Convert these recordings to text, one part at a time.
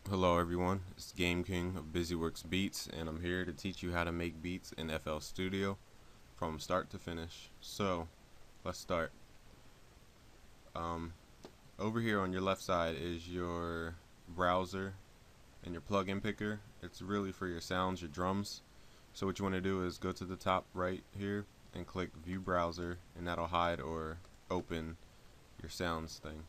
Hello everyone, it's Game King of BusyWorks Beats, and I'm here to teach you how to make beats in FL Studio from start to finish. So, let's start. Over here on your left side is your browser and your plugin picker. It's really for your sounds, your drums. So what you want to do is go to the top right here and click View Browser, and that'll hide or open your sounds thing.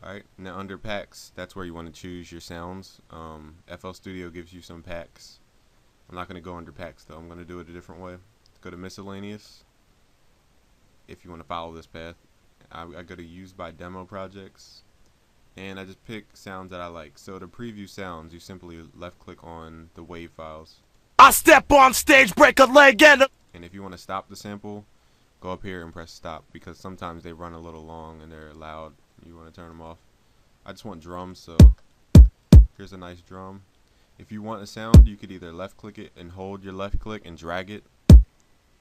Alright, now under packs, that's where you want to choose your sounds. FL Studio gives you some packs. I'm not going to go under packs though, I'm going to do it a different way. Go to miscellaneous if you want to follow this path. I go to used by demo projects, and I just pick sounds that I like. So to preview sounds, you simply left click on the wave files. I step on stage, break a leg, and if you want to stop the sample, go up here and press stop, because sometimes they run a little long and they're loud. You want to turn them off. I just want drums, so here's a nice drum. If you want a sound, you could either left click it and hold your left click and drag it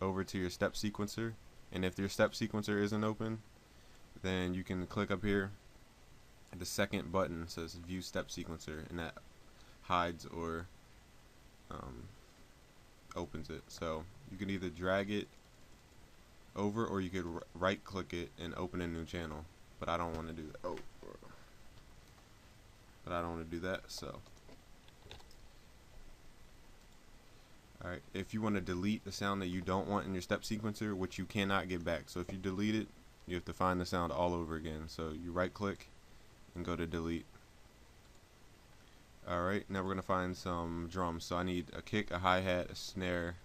over to your step sequencer, and if your step sequencer isn't open, then you can click up here. The second button says view step sequencer, and that hides or opens it. So you can either drag it over, or you could right click it and open a new channel, but I don't want to do that. But I don't want to do that. So alright, if you want to delete the sound that you don't want in your step sequencer, which you cannot get back, so if you delete it, you have to find the sound all over again. So you right click and go to delete. Alright, now we're going to find some drums. So I need a kick, a hi-hat, a snare,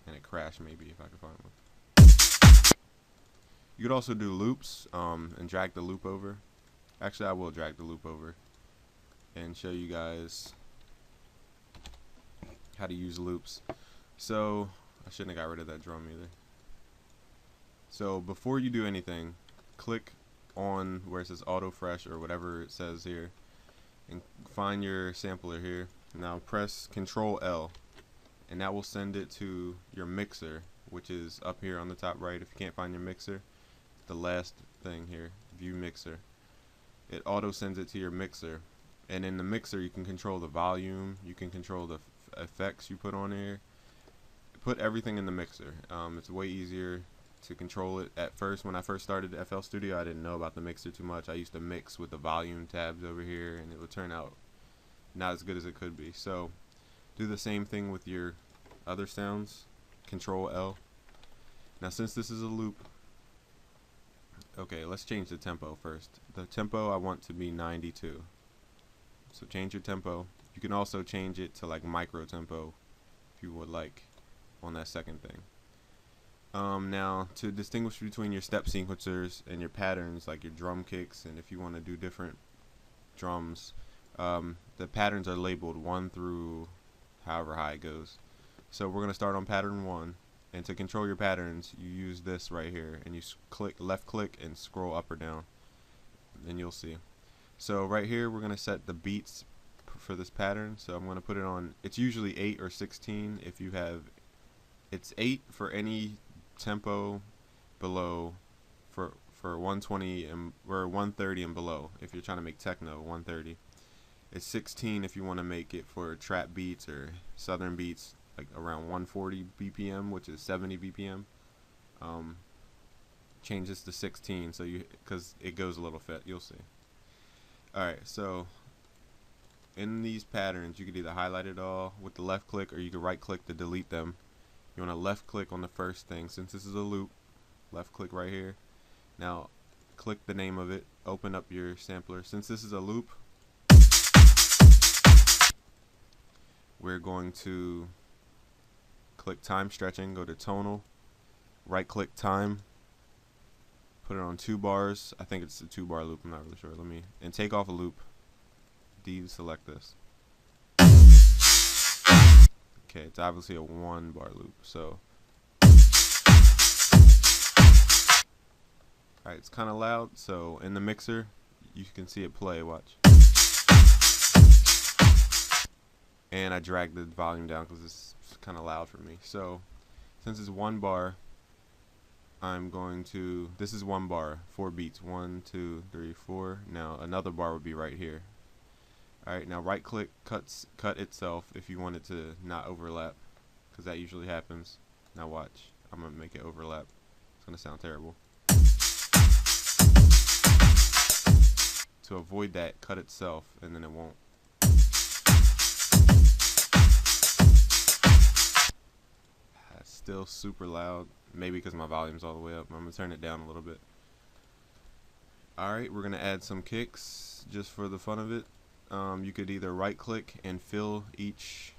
and a crash maybe, if I can find one. You could also do loops and drag the loop over. Actually, I will drag the loop over and show you guys how to use loops. So I shouldn't have got rid of that drum either. So before you do anything, click on where it says auto fresh or whatever it says here, and find your sampler here. Now press Control L, and that will send it to your mixer, which is up here on the top right. If you can't find your mixer, the last thing here, view mixer. It auto sends it to your mixer, and in the mixer you can control the volume, you can control the effects you put on here. Put everything in the mixer. It's way easier to control it. At first, when I first started FL Studio, I didn't know about the mixer too much. I used to mix with the volume tabs over here, and it would turn out not as good as it could be. So do the same thing with your other sounds. Control L. Now since this is a loop, okay, let's change the tempo first. The tempo I want to be 92. So change your tempo. You can also change it to like micro tempo if you would like on that second thing. Now to distinguish between your step sequencers and your patterns, like your drum kicks, and if you want to do different drums, the patterns are labeled 1 through however high it goes. So we're going to start on pattern 1, and to control your patterns you use this right here, and you left click and scroll up or down, and you'll see. So right here we're going to set the beats for this pattern. So I'm going to put it on, it's usually 8 or 16 if you have, it's 8 for any tempo below, for 120 and or 130 and below if you're trying to make techno. 130. It's 16 if you want to make it for trap beats or southern beats, like around 140 BPM, which is 70 BPM. Change this to 16 so you, because it goes a little fit, you'll see. Alright, so in these patterns you could either highlight it all with the left click, or you could right click to delete them. You want to left click on the first thing. Since this is a loop, left click right here. Now click the name of it, open up your sampler. Since this is a loop, we're going to click time stretching, go to tonal, right click time, put it on 2 bars. I think it's a 2-bar loop, I'm not really sure. And take off a loop, deselect this. Okay, it's obviously a 1-bar loop. So alright, it's kind of loud, so in the mixer you can see it play. Watch. And I drag the volume down because it's kind of loud for me. So since it's 1 bar, I'm going to, this is 1 bar, 4 beats, 1, 2, 3, 4. Now another bar would be right here. Alright, now right click cut itself if you want it to not overlap, because that usually happens. Now watch, I'm going to make it overlap. It's going to sound terrible. To avoid that, cut itself and then it won't. It's still super loud, maybe because my volume's all the way up. I'm going to turn it down a little bit. Alright, we're going to add some kicks just for the fun of it. You could either right click and fill each,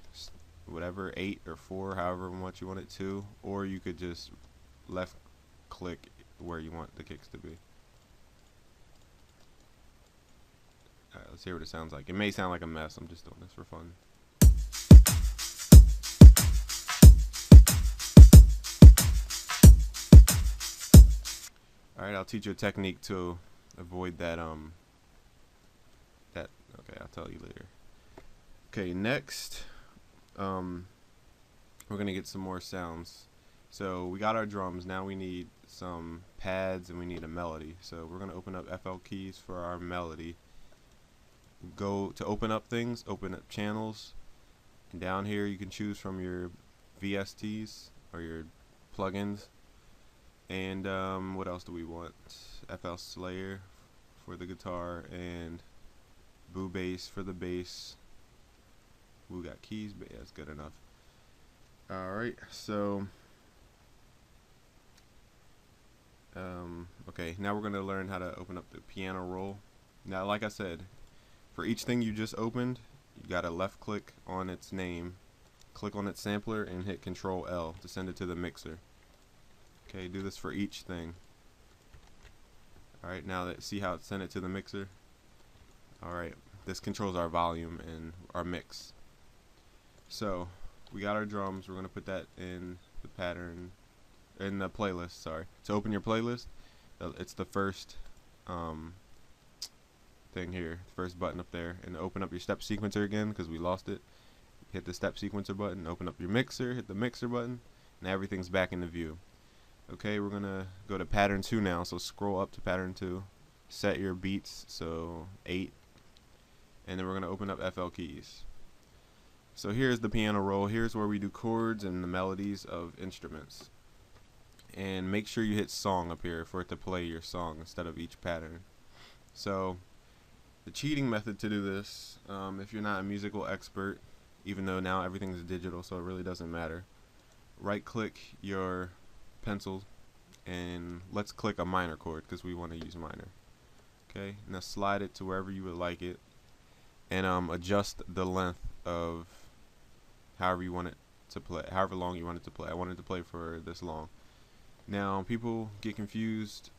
whatever, 8 or 4, however much you want it to, or you could just left click where you want the kicks to be. Alright, let's hear what it sounds like. It may sound like a mess, I'm just doing this for fun. Alright, I'll teach you a technique to avoid that, okay, I'll tell you later. Okay, next, we're gonna get some more sounds. So we got our drums, now we need some pads and we need a melody. So we're gonna open up FL Keys for our melody. Go to open up things, open up channels, and down here you can choose from your VSTs or your plugins. And what else do we want? FL Slayer for the guitar and Boo Bass for the bass. We got keys, but yeah, that's good enough. Alright, so okay, now we're going to learn how to open up the piano roll. Now, like I said, for each thing you just opened, you got to left click on its name, click on its sampler, and hit Control L to send it to the mixer. Okay, do this for each thing. Alright, now that see how it sent it to the mixer? Alright, this controls our volume and our mix. So, we got our drums, we're going to put that in the pattern, in the playlist, sorry. To open your playlist, it's the first thing here, first button up there. And to open up your step sequencer again, because we lost it, hit the step sequencer button, open up your mixer, hit the mixer button, and everything's back in the view. Okay, we're going to go to pattern 2 now, so scroll up to pattern 2, set your beats, so 8, and then we're going to open up FL Keys. So here's the piano roll. Here's where we do chords and the melodies of instruments. And make sure you hit song up here for it to play your song instead of each pattern. So the cheating method to do this, if you're not a musical expert, even though now everything's digital so it really doesn't matter, right click your pencil and let's click a minor chord because we want to use minor. Okay, now slide it to wherever you would like it and adjust the length of however you want it to play, however long you want it to play. I want it to play for this long. Now people get confused,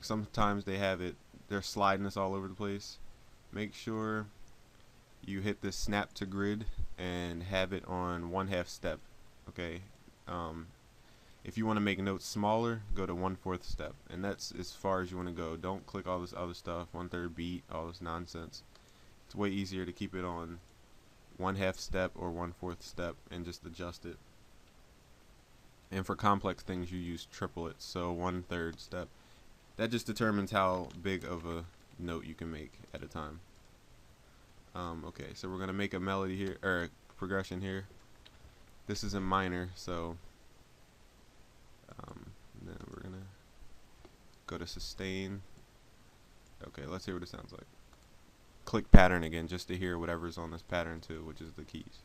sometimes they're sliding this all over the place. Make sure you hit this snap to grid and have it on 1/2 step. Okay, if you want to make notes smaller, go to 1/4 step, and that's as far as you want to go. Don't click all this other stuff, 1/3 beat, all this nonsense. It's way easier to keep it on 1/2 step or 1/4 step and just adjust it. And for complex things you use triplets, so 1/3 step. That just determines how big of a note you can make at a time. Okay, so we're gonna make a melody here, or a progression here. This is in minor, so then we're gonna go to sustain. Okay, let's hear what it sounds like. Click pattern again just to hear whatever's on this pattern too, which is the keys.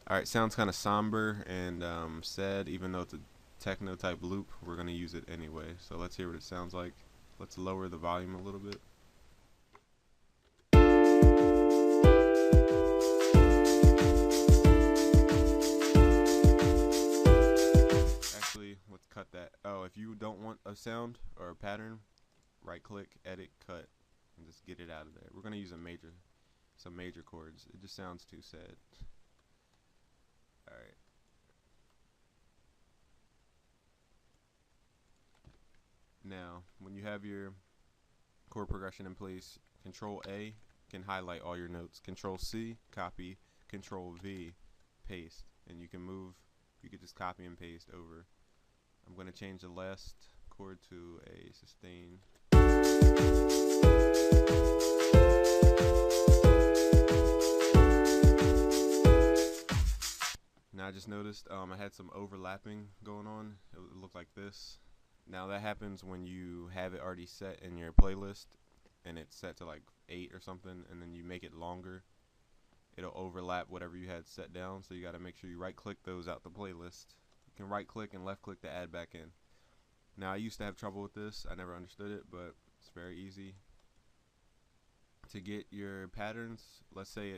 Alright, sounds kind of somber and sad, even though it's a techno type loop, we're going to use it anyway. So let's hear what it sounds like. Let's lower the volume a little bit. Actually, let's cut that. Oh, if you don't want a sound or a pattern, right click, edit, cut, and just get it out of there. We're going to use some major chords. It just sounds too sad. Alright. Now, when you have your chord progression in place, Control A can highlight all your notes. Control C, copy. Control V, paste. And you can just copy and paste over. I'm going to change the last chord to a sustain. Now I just noticed I had some overlapping going on. It looked like this. Now that happens when you have it already set in your playlist and it's set to like 8 or something, and then you make it longer. It'll overlap whatever you had set down, so you got to make sure you right click those out the playlist. You can right click and left click to add back in. Now I used to have trouble with this. I never understood it, but it's very easy. To get your patterns, let's say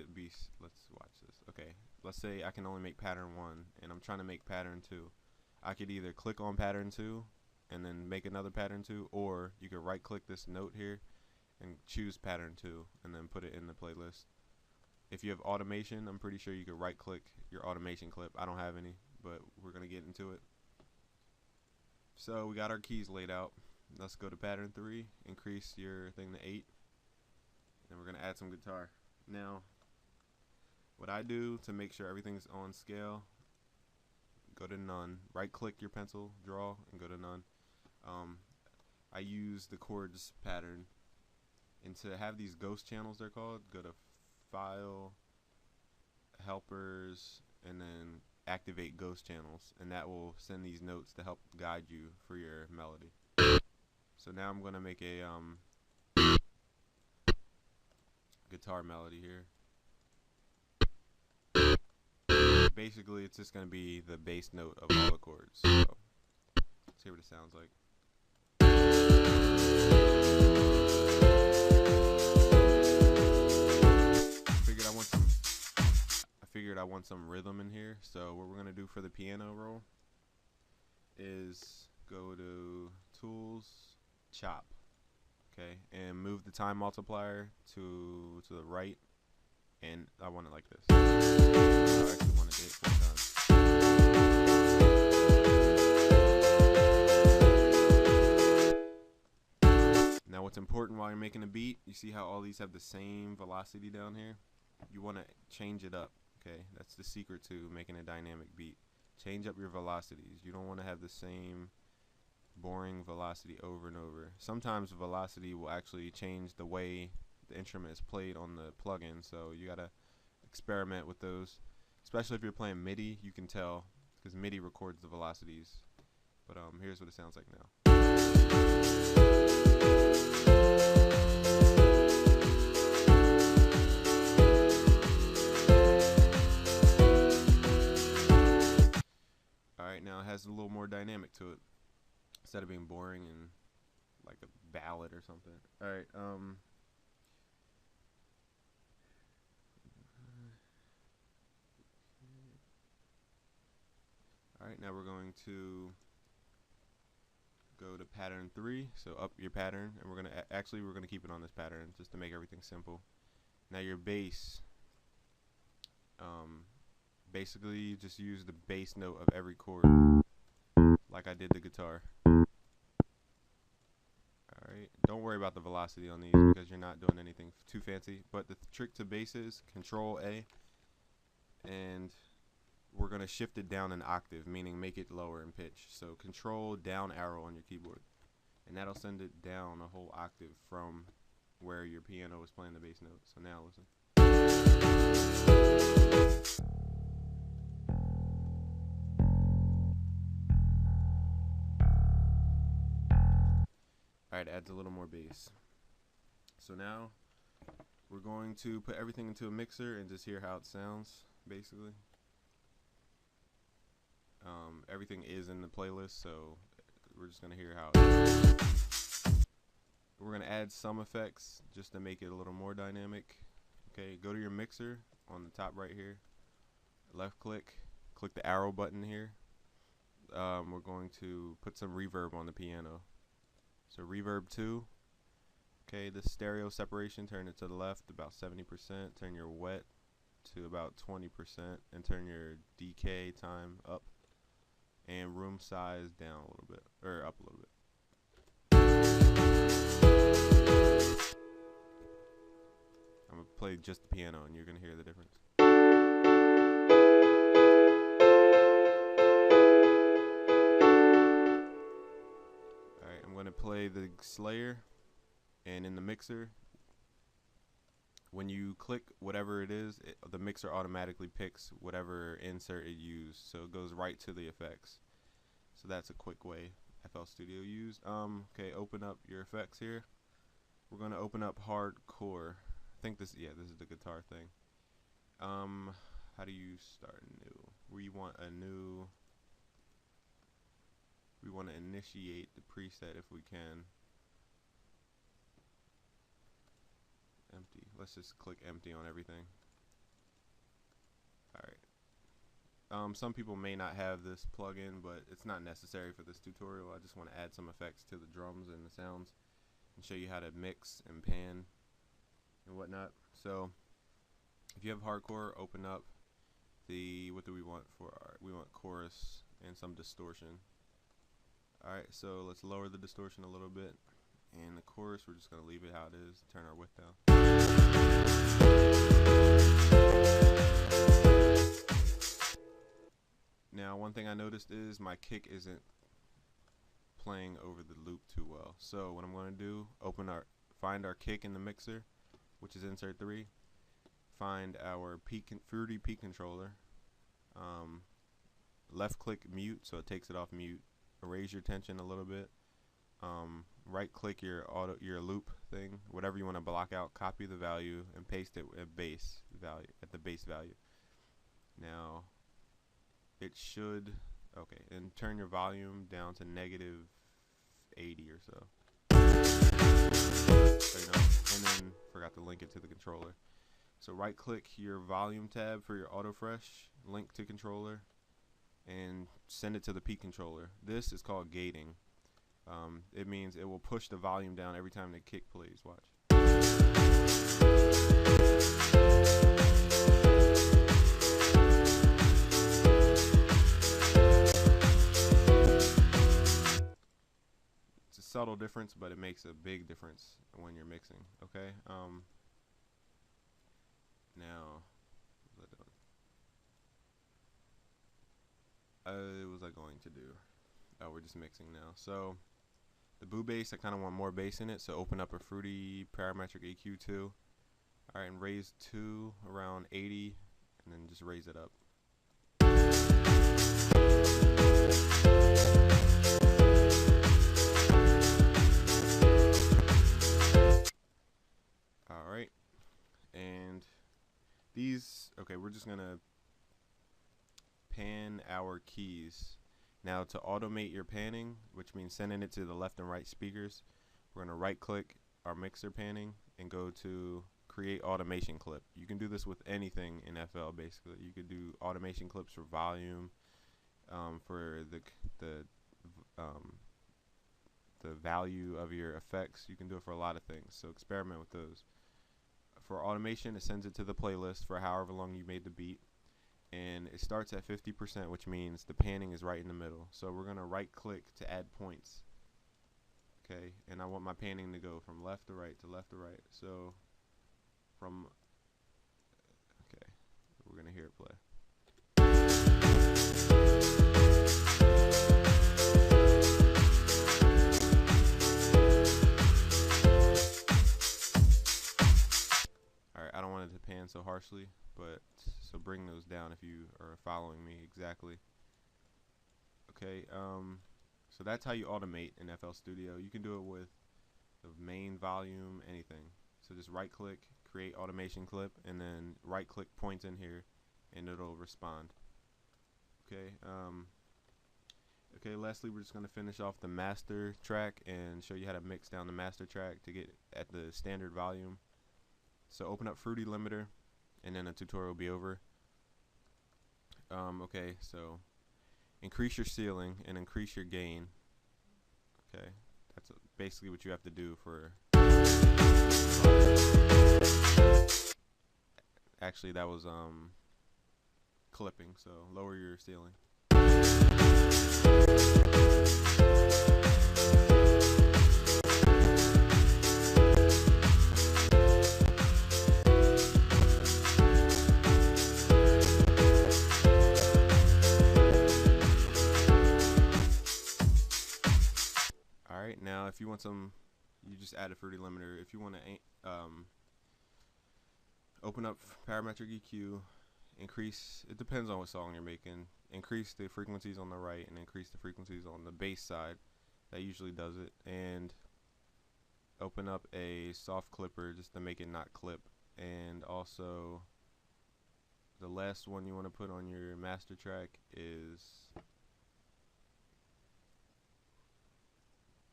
let's watch this. Okay, let's say I can only make pattern 1 and I'm trying to make pattern 2. I could either click on pattern 2 and then make another pattern 2, or you could right click this note here and choose pattern 2 and then put it in the playlist. If you have automation, I'm pretty sure you could right click your automation clip. I don't have any, but we're gonna get into it. So we got our keys laid out. Let's go to pattern 3, increase your thing to 8, and we're gonna add some guitar. Now what I do to make sure everything's on scale, go to none, right click your pencil, draw, and go to none. I use the chords pattern, and to have these ghost channels, they're called, go to file, helpers, and then activate ghost channels, and that will send these notes to help guide you for your melody. So now I'm gonna make a guitar melody here. Basically it's just gonna be the bass note of all the chords. So let's hear what it sounds like. I figured I want some rhythm in here, so what we're gonna do for the piano roll is go to Tools, Chop, okay, and move the time multiplier to the right, and I want it like this. I actually wanted it 4 times. Now what's important while you're making a beat, you see how all these have the same velocity down here? You want to change it up. Okay, that's the secret to making a dynamic beat. Change up your velocities. You don't want to have the same boring velocity over and over. Sometimes velocity will actually change the way the instrument is played on the plugin, so you gotta experiment with those. Especially if you're playing MIDI, you can tell because MIDI records the velocities. But here's what it sounds like now. Alright, now it has a little more dynamic to it, instead of being boring and like a ballad or something. Alright, alright, now we're going to go to pattern 3, so up your pattern, and we're gonna keep it on this pattern just to make everything simple. Now your bass, basically you just use the bass note of every chord like I did the guitar. Alright, don't worry about the velocity on these because you're not doing anything too fancy, but the trick to bass is Control A, and we're going to shift it down an octave, meaning make it lower in pitch. So Control down arrow on your keyboard, and that'll send it down a whole octave from where your piano is playing the bass note. So now listen. Alright, adds a little more bass. So now we're going to put everything into a mixer and just hear how it sounds, basically. Everything is in the playlist, so we're just going to hear how it is. We're going to add some effects just to make it a little more dynamic. Okay, go to your mixer on the top right here, left click, click the arrow button here. We're going to put some reverb on the piano. So reverb 2, okay, the stereo separation, turn it to the left about 70%, turn your wet to about 20%, and turn your decay time up, and room size down a little bit, or up a little bit. I'm going to play just the piano and you're going to hear the difference. play the Slayer, and in the mixer, when you click whatever it is, the mixer automatically picks whatever insert it used, so it goes right to the effects. So that's a quick way FL Studio used. Okay, open up your effects here. We're gonna open up hardcore. I think this is the guitar thing. How do you start new? We want to initiate the preset if we can. Empty. Let's just click empty on everything. Alright. Some people may not have this plugin, but it's not necessary for this tutorial. I just want to add some effects to the drums and the sounds and show you how to mix and pan and whatnot. So if you have hardcore, open up the, what do we want for we want chorus and some distortion. Alright, so let's lower the distortion a little bit, and the chorus we're just going to leave it how it is, turn our width down. Now one thing I noticed is my kick isn't playing over the loop too well, so what I'm going to do, find our kick in the mixer, which is insert 3, find our Fruity Peak controller, left click mute so it takes it off mute, raise your tension a little bit, right click your loop thing, whatever you want to block out, copy the value and paste it at the base value. Now it should, okay, and turn your volume down to -80 or so. And then forgot to link it to the controller. So right click your volume tab for your AutoFresh, link to controller, and send it to the peak controller. This is called gating. It means it will push the volume down every time the kick plays. Watch. It's a subtle difference, but it makes a big difference when you're mixing. Okay. Now, what was I going to do? Oh, we're just mixing now. So the boo bass, I kind of want more bass in it, so open up a Fruity Parametric EQ 2. Alright, and raise 2 around 80, and then just raise it up. Alright, and these, okay, we're just gonna pan our keys. Now to automate your panning, which means sending it to the left and right speakers, we're gonna right click our mixer panning and go to create automation clip. You can do this with anything in FL basically. You could do automation clips for volume, for the value of your effects. You can do it for a lot of things, so experiment with those. For automation, it sends it to the playlist for however long you made the beat, and it starts at 50%, which means the panning is right in the middle. So we're gonna right click to add points. Okay, and I want my panning to go from left to right to left to right. So from, okay, we're gonna hear it play. Alright, I don't want it to pan so harshly, but so bring those down if you are following me exactly. Okay, so that's how you automate in FL Studio. You can do it with the main volume, anything. So just right click, create automation clip, and then right click points in here and it'll respond. Okay, okay, lastly we're just going to finish off the master track and show you how to mix down the master track to get at the standard volume. So open up Fruity Limiter and then the tutorial will be over. Okay, so increase your ceiling and increase your gain. Okay, that's basically what you have to do for. Actually, that was clipping, so lower your ceiling. Alright, Alright, now if you want some, you just add a Fruity Limiter. If you want to open up Parametric EQ, increase, it depends on what song you're making, increase the frequencies on the right and increase the frequencies on the bass side. That usually does it. And open up a soft clipper just to make it not clip. And also the last one you want to put on your master track is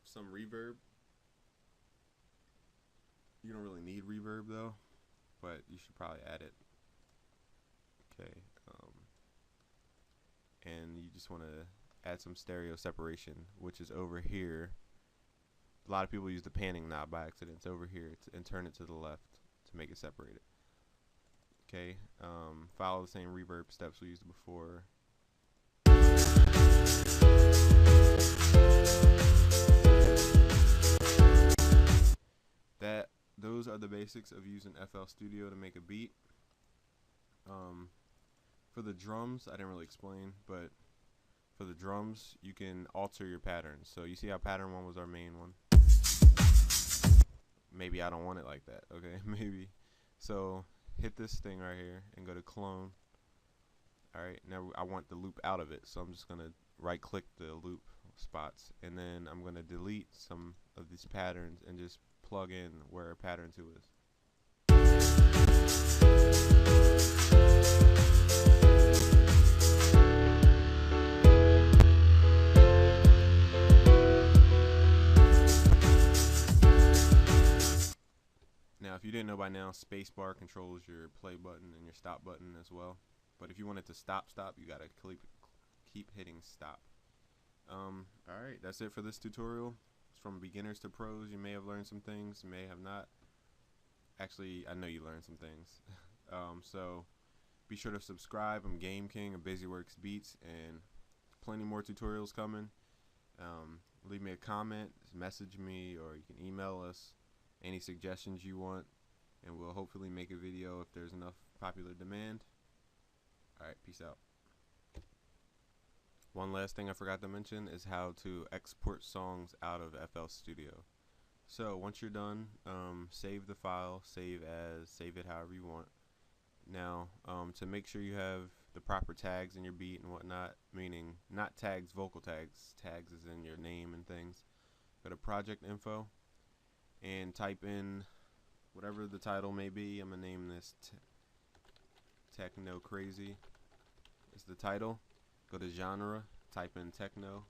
some reverb. You don't really need reverb though, but you should probably add it. Okay, and you just want to add some stereo separation, which is over here. A lot of people use the panning knob by accident. It's over here, and turn it to the left to make it separated. Okay, follow the same reverb steps we used before. Those are the basics of using FL Studio to make a beat. For the drums, I didn't really explain, but for the drums, you can alter your patterns. So you see how pattern 1 was our main one? Maybe I don't want it like that, okay? Maybe. So hit this thing right here and go to clone. Alright, now I want the loop out of it, so I'm just going to right click the loop spots, and then I'm going to delete some of these patterns and just plug in where pattern 2 is. Now if you didn't know by now, spacebar controls your play button and your stop button as well. But if you want it to stop, you gotta keep hitting stop. Alright, that's it for this tutorial. It's from beginners to pros. You may have learned some things, you may have not. Actually, I know you learned some things. So be sure to subscribe. I'm Game King of BusyWorks Beats, and plenty more tutorials coming. Leave me a comment, message me, or you can email us any suggestions you want, and we'll hopefully make a video if there's enough popular demand. Alright, peace out. One last thing I forgot to mention is how to export songs out of FL Studio. So once you're done, save the file, save as, save it however you want. Now, to make sure you have the proper tags in your beat and whatnot, meaning not tags, vocal tags, tags is in your name and things, go to project info and type in whatever the title may be. I'm gonna name this Techno Crazy is the title. Go to genre, type in techno.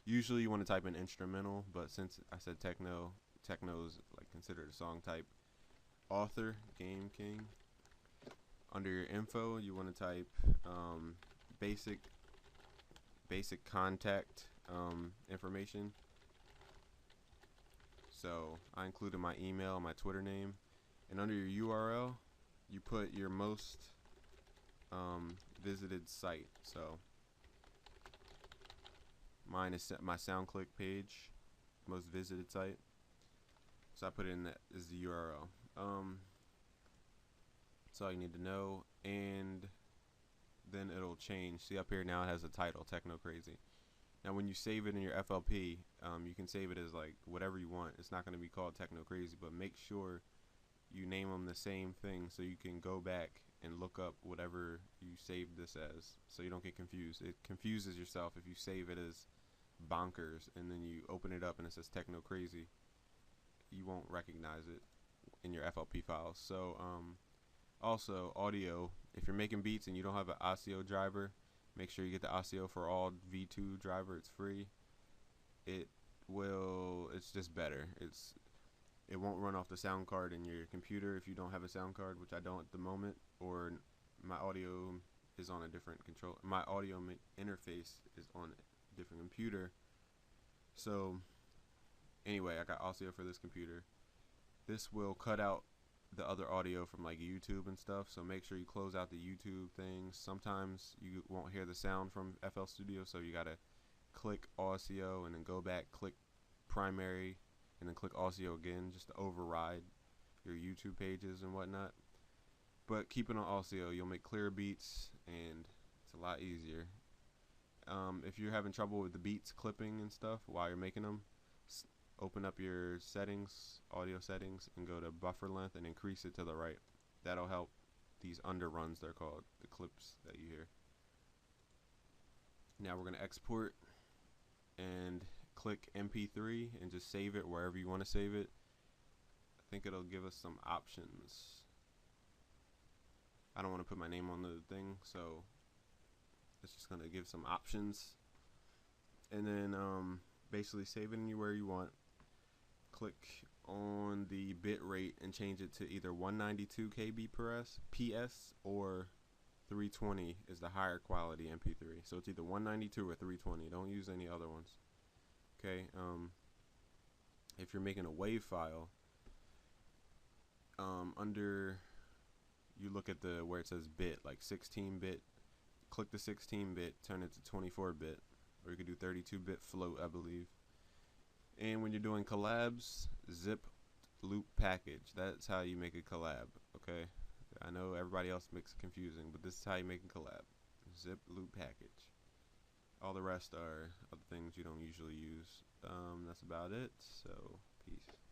Usually you want to type in instrumental, but since I said techno, techno is like considered a song type. Author, Game King. Under your info, you want to type basic contact information. So I included my email, my Twitter name, and under your URL, you put your most visited site. So mine is my SoundClick page, most visited site. So I put in that as the URL. That's all you need to know, and then it'll change. See up here now it has a title, Techno Crazy. Now when you save it in your FLP, you can save it as like whatever you want. It's not going to be called Techno Crazy, but make sure you name them the same thing so you can go back and look up whatever you saved this as, so you don't get confused. It confuses yourself if you save it as Bonkers and then you open it up and it says Techno Crazy. You won't recognize it in your FLP files. So also audio, if you're making beats and you don't have an ASIO driver, make sure you get the ASIO for all V2 driver. It's free. It's just better. It won't run off the sound card in your computer if you don't have a sound card, which I don't at the moment, or my audio is on a different control. My audio interface is on a different computer. So anyway, I got ASIO for this computer. This will cut out the other audio from like YouTube and stuff, so make sure you close out the YouTube things. Sometimes you won't hear the sound from FL Studio, so you gotta click ASIO and then go back, click primary, and then click ASIO again just to override your YouTube pages and whatnot. But keep it on ASIO, you'll make clearer beats and it's a lot easier. If you're having trouble with the beats clipping and stuff while you're making them, Open up your settings, audio settings, and go to buffer length and increase it to the right. That'll help these underruns, they're called, the clips that you hear. Now we're going to export and click MP3 and just save it wherever you want to save it. I think it'll give us some options. I don't want to put my name on the thing, so it's just going to give some options. And then basically save it anywhere you want. Click on the bit rate and change it to either 192 kbps or 320 is the higher quality MP3. So it's either 192 or 320. Don't use any other ones. Okay. If you're making a WAV file, under you look at the where it says bit, like 16-bit. Click the 16-bit, turn it to 24-bit, or you could do 32-bit float, I believe. And when you're doing collabs, zip loop package. That's how you make a collab. Okay. I know everybody else makes it confusing, but this is how you make a collab. Zip loop package. All the rest are other things you don't usually use. That's about it. So, peace.